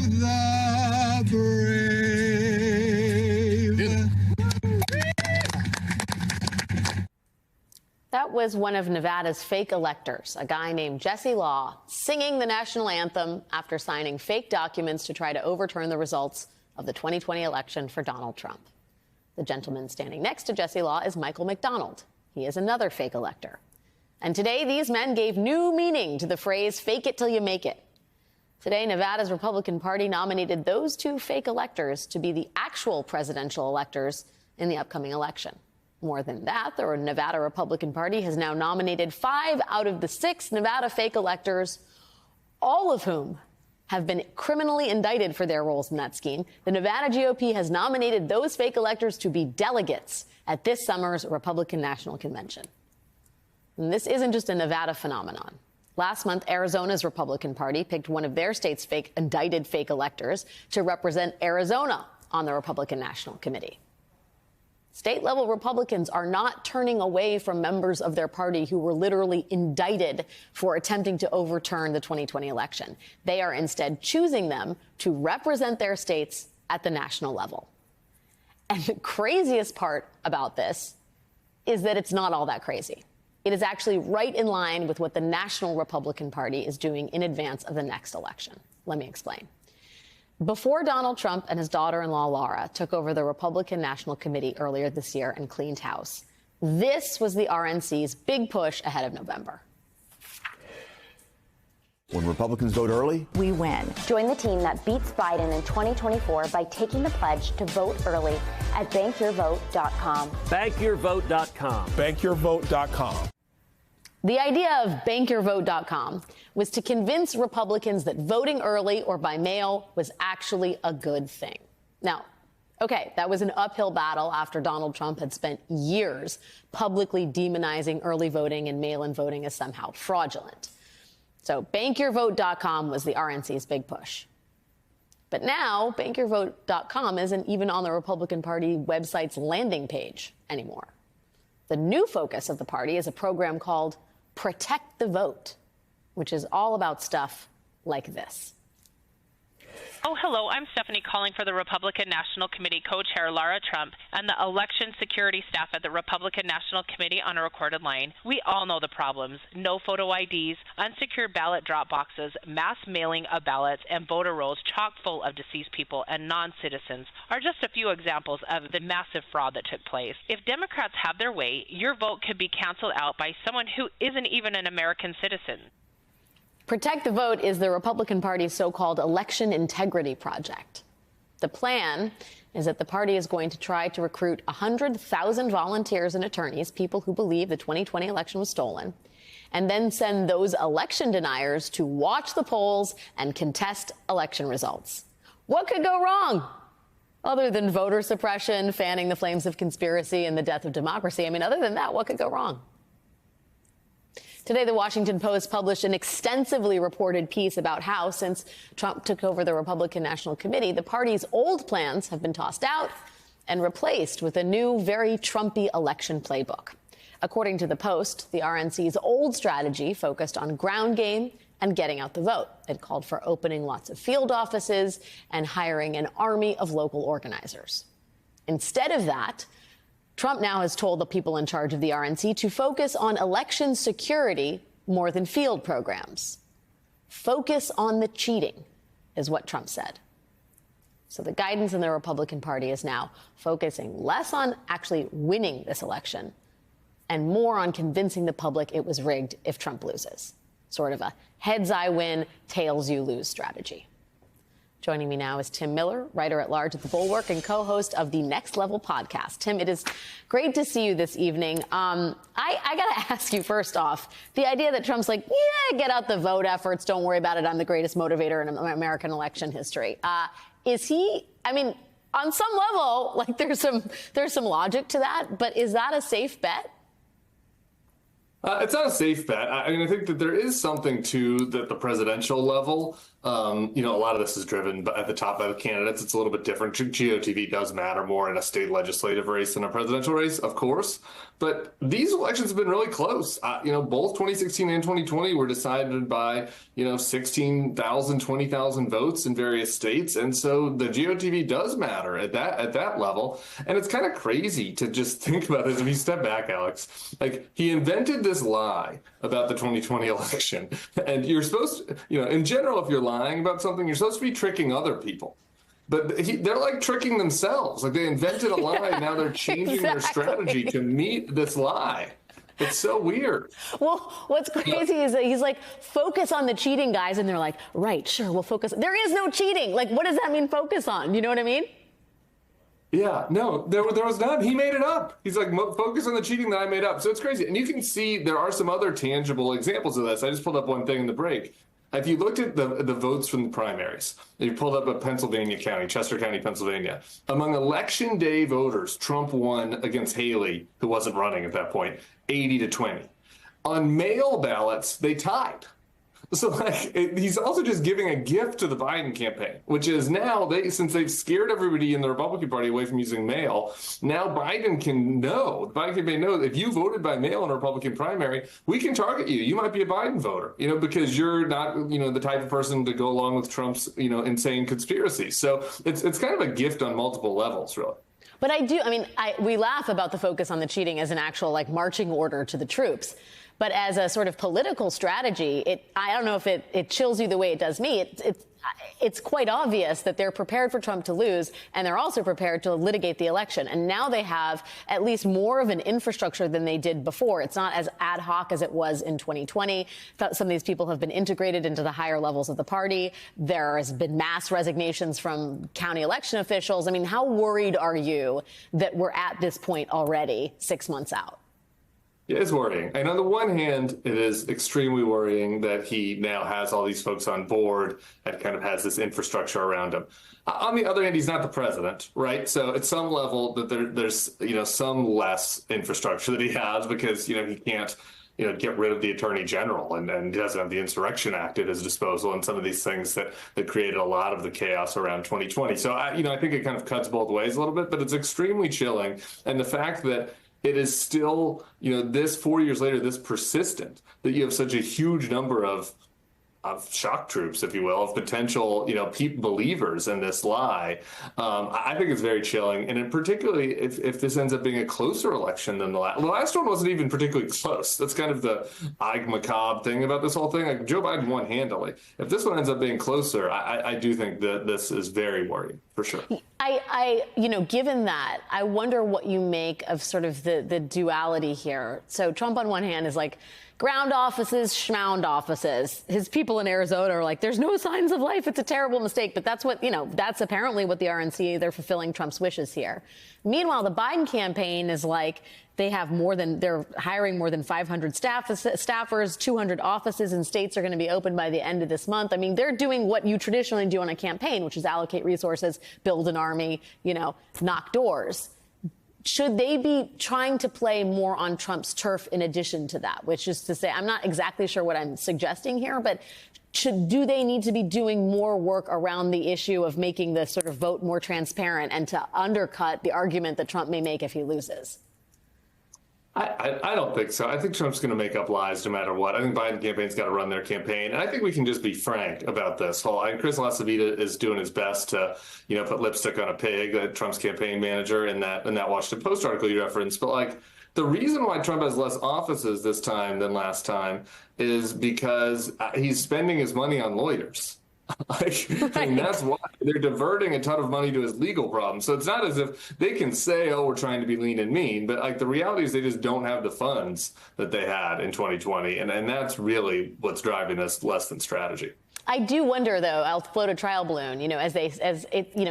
the brave. That was one of Nevada's fake electors, a guy named Jesse Law, singing the national anthem after signing fake documents to try to overturn the results of the 2020 election for Donald Trump. The gentleman standing next to Jesse Law is Michael McDonald. He is another fake elector. And today, these men gave new meaning to the phrase, fake it till you make it. Today, Nevada's Republican Party nominated those two fake electors to be the actual presidential electors in the upcoming election. More than that, the Nevada Republican Party has now nominated 5 out of the 6 Nevada fake electors, all of whom have been criminally indicted for their roles in that scheme. The Nevada GOP has nominated those fake electors to be delegates at this summer's Republican National Convention. And this isn't just a Nevada phenomenon. Last month, Arizona's Republican Party picked one of their state's indicted fake electors to represent Arizona on the Republican National Committee. State-level Republicans are not turning away from members of their party who were literally indicted for attempting to overturn the 2020 election. They are instead choosing them to represent their states at the national level. And the craziest part about this is that it's not all that crazy. It is actually right in line with what the National Republican Party is doing in advance of the next election. Let me explain. Before Donald Trump and his daughter-in-law, Laura, took over the Republican National Committee earlier this year and cleaned house, this was the RNC's big push ahead of November. When Republicans vote early, we win. Join the team that beats Biden in 2024 by taking the pledge to vote early at bankyourvote.com. Bankyourvote.com. Bankyourvote.com. The idea of bankyourvote.com was to convince Republicans that voting early or by mail was actually a good thing. Now, okay, that was an uphill battle after Donald Trump had spent years publicly demonizing early voting and mail-in voting as somehow fraudulent. So bankyourvote.com was the RNC's big push. But now bankyourvote.com isn't even on the Republican Party website's landing page anymore. The new focus of the party is a program called Protect the Vote, which is all about stuff like this. Oh, hello. I'm Stephanie calling for the Republican National Committee co-chair Lara Trump and the election security staff at the Republican National Committee on a recorded line. We all know the problems. No photo IDs, unsecured ballot drop boxes, mass mailing of ballots, and voter rolls chock full of deceased people and non-citizens are just a few examples of the massive fraud that took place. If Democrats have their way, your vote could be canceled out by someone who isn't even an American citizen. Protect the Vote is the Republican Party's so-called election integrity project. The plan is that the party is going to try to recruit 100,000 volunteers and attorneys, people who believe the 2020 election was stolen, and then send those election deniers to watch the polls and contest election results. What could go wrong? Other than voter suppression, fanning the flames of conspiracy, and the death of democracy. I mean, other than that, what could go wrong? Today, the Washington Post published an extensively reported piece about how, since Trump took over the Republican National Committee, the party's old plans have been tossed out and replaced with a new, very Trumpy election playbook. According to the Post, the RNC's old strategy focused on ground game and getting out the vote. It called for opening lots of field offices and hiring an army of local organizers. Instead of that, Trump now has told the people in charge of the RNC to focus on election security more than field programs. Focus on the cheating, is what Trump said. So the guidance in the Republican Party is now focusing less on actually winning this election and more on convincing the public it was rigged if Trump loses. Sort of a heads I win, tails you lose strategy. Joining me now is Tim Miller, writer-at-large at The Bulwark and co-host of the Next Level podcast. Tim, it is great to see you this evening. I got to ask you first off, the idea that Trump's like, yeah, get out the vote efforts, don't worry about it, I'm the greatest motivator in American election history. Is he, I mean, on some level, like there's some logic to that, but is that a safe bet? It's not a safe bet. I mean, I think that there is something to the presidential level. A lot of this is driven at the top by the candidates. It's a little bit different. GOTV does matter more in a state legislative race than a presidential race, of course. But these elections have been really close. Both 2016 and 2020 were decided by, 16,000, 20,000 votes in various states. And so the GOTV does matter at that level. And it's kind of crazy to just think about this. If you step back, Alex, like he invented this lie about the 2020 election. And you're supposed to, in general, if you're lying about something, you're supposed to be tricking other people. But they're like tricking themselves. Like they invented a lie, and now they're changing their strategy to meet this lie. It's so weird. Well, what's crazy is that he's like, focus on the cheating, guys. And they're like, right, sure, we'll focus. There is no cheating. Like, what does that mean, focus on? You know what I mean? Yeah, no, there was none. He made it up. He's like, focus on the cheating that I made up. So it's crazy. And you can see there are some other tangible examples of this. I just pulled up one thing in the break. If you looked at the votes from the primaries, you pulled up a Pennsylvania county, Chester County, Pennsylvania. Among election day voters, Trump won against Haley, who wasn't running at that point, 80-20. On mail ballots, they tied. So he's also just giving a gift to the Biden campaign, which is now since they've scared everybody in the Republican Party away from using mail, now Biden campaign knows if you voted by mail in a Republican primary, we can target you. You might be a Biden voter, because you're not, the type of person to go along with Trump's, insane conspiracy. So it's kind of a gift on multiple levels, really. But we laugh about the focus on the cheating as an actual marching order to the troops. But as a sort of political strategy, I don't know if it chills you the way it does me. It's quite obvious that they're prepared for Trump to lose, and they're also prepared to litigate the election. And now they have at least more of an infrastructure than they did before. It's not as ad hoc as it was in 2020. Some of these people have been integrated into the higher levels of the party. There has been mass resignations from county election officials. I mean, how worried are you that we're at this point already 6 months out? Yeah, it's worrying. And on the one hand, it is extremely worrying that he now has all these folks on board and kind of has this infrastructure around him. On the other hand, he's not the president, right? So at some level that there's, some less infrastructure that he has because, he can't, get rid of the attorney general and he doesn't have the Insurrection Act at his disposal and some of these things that created a lot of the chaos around 2020. So, I think it kind of cuts both ways a little bit, but it's extremely chilling. And the fact that it is still, this 4 years later, this persistent, that you have such a huge number of shock troops, if you will, of potential, believers in this lie. I think it's very chilling. And particularly if this ends up being a closer election than the last one wasn't even particularly close. That's kind of the Ike macabre thing about this whole thing. Like Joe Biden won handily. If this one ends up being closer, I do think that this is very worrying for sure. Given that, I wonder what you make of sort of the duality here. So Trump on one hand is like, ground offices, schmound offices. His people in Arizona are like, there's no signs of life. It's a terrible mistake. But that's what, that's apparently what the RNC, they're fulfilling Trump's wishes here. Meanwhile, the Biden campaign is like, they're hiring more than 500 staffers, 200 offices in states are going to be open by the end of this month. I mean, they're doing what you traditionally do on a campaign, which is allocate resources, build an army, knock doors. Should they be trying to play more on Trump's turf in addition to that? Which is to say, I'm not exactly sure what I'm suggesting here, but do they need to be doing more work around the issue of making the sort of vote more transparent and to undercut the argument that Trump may make if he loses? I don't think so. I think Trump's going to make up lies no matter what. I think Biden campaign's got to run their campaign. And I think we can just be frank about this whole. Chris LaCivita is doing his best to, put lipstick on a pig, Trump's campaign manager, in that Washington Post article you referenced. But the reason why Trump has less offices this time than last time is because he's spending his money on lawyers. And that's why they're diverting a ton of money to his legal problems. So it's not as if they can say, oh, we're trying to be lean and mean, but the reality is they just don't have the funds that they had in 2020. And that's really what's driving this less than strategy. I do wonder, though, I'll float a trial balloon,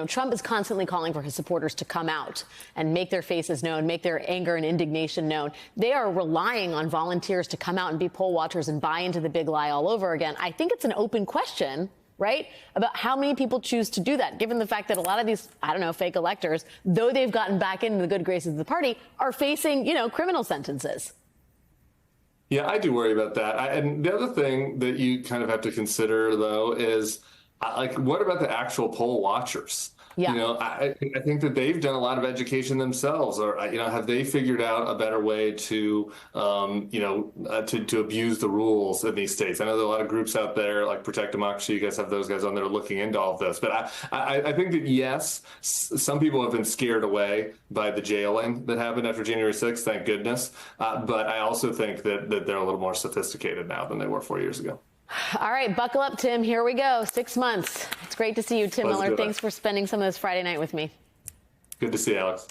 Trump is constantly calling for his supporters to come out and make their faces known, make their anger and indignation known. They are relying on volunteers to come out and be poll watchers and buy into the big lie all over again. I think it's an open question, right, about how many people choose to do that, given the fact that a lot of these, fake electors, though they've gotten back into the good graces of the party, are facing, criminal sentences. Yeah, I do worry about that. And the other thing that you kind of have to consider, though, is like, what about the actual poll watchers? Yeah. I think that they've done a lot of education themselves, or have they figured out a better way to, to abuse the rules in these states? I know there are a lot of groups out there like Protect Democracy. You guys have those guys on there looking into all of this. But I think that, yes, some people have been scared away by the jailing that happened after January 6th, thank goodness. But I also think that they're a little more sophisticated now than they were 4 years ago. All right, buckle up, Tim. Here we go. 6 months. It's great to see you, Tim Miller. Thanks for spending some of this Friday night with me. Good to see you, Alex.